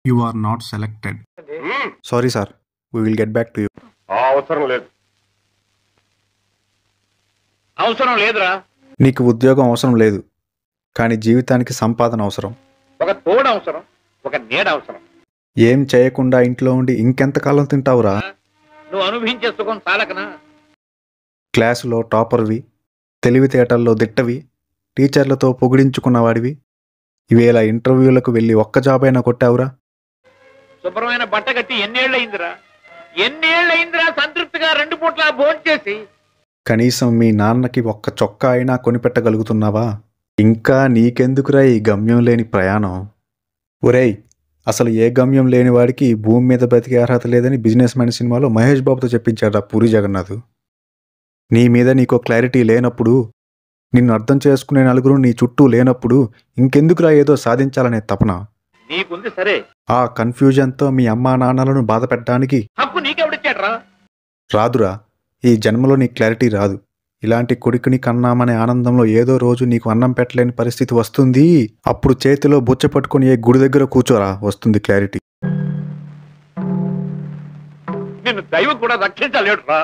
You are not selected. Sorry, sir. We will get back to you. అవసరం లేదు. అవసరం లేదురా. నీకు ఉద్యోగం అవసరం లేదు, కానీ జీవితానికి సంపాదన అవసరం. ఒక తోడు అవసరం, ఒక నీడ అవసరం. ఏం చేయకుండా ఇంట్లో ఉండి ఇంకెంతకాలం తింటావురా? నువ్వు అనుభవించే సుఖం చాలకనా? క్లాసులో టాపర్వి, తెలివితేటల్లో దిట్టవి, టీచర్లతో పొగిడించుకున్నవాడివి. ఇవేళ ఇంటర్వ్యూలకు వెళ్ళి ఒక్క జాబ్ అయినా కొట్టావురా? శుభ్రమైన బట్ట కట్టి ఎన్నేళ్ళయిందిరా సంతృప్తిగా 2 పూట్ల భోంచేసి. కనీసం మీ నాన్నకి ఒక్క చొక్కా అయినా కొనిపెట్టగలుగుతున్నావా? ఇంకా నీకెందుకురా ఈ గమ్యం లేని ప్రయాణం? ఒరేయ్, అసలు ఏ గమ్యం లేని వాడికి భూమి మీద బతికే అర్హత లేదని బిజినెస్ మ్యాన్ సినిమాలో మహేష్ బాబుతో చెప్పించాడు పూరి జగన్నాథ్. నీ మీద నీకో క్లారిటీ లేనప్పుడు, నిన్ను అర్థం చేసుకునే నలుగురు నీ చుట్టూ లేనప్పుడు ఇంకెందుకురా ఏదో సాధించాలనే తపన? నీకుంది సరే, ఆ కన్ఫ్యూజన్తో మీ అమ్మా నాన్నలను బాధ పెట్టడానికి హక్కు నీకెవడిచ్చాడ్రా? రాదురా, ఈ జన్మలో నీ క్లారిటీ రాదు. ఇలాంటి కొడుకుని కన్నామనే ఆనందంలో ఏదో రోజు నీకు అన్నం పెట్టలేని పరిస్థితి వస్తుంది. అప్పుడు చేతిలో బుచ్చ పట్టుకుని ఏ గుడి దగ్గర కూర్చోరా, వస్తుంది క్లారిటీ. నిన్ను దైవం కూడా రక్షించలేడురా.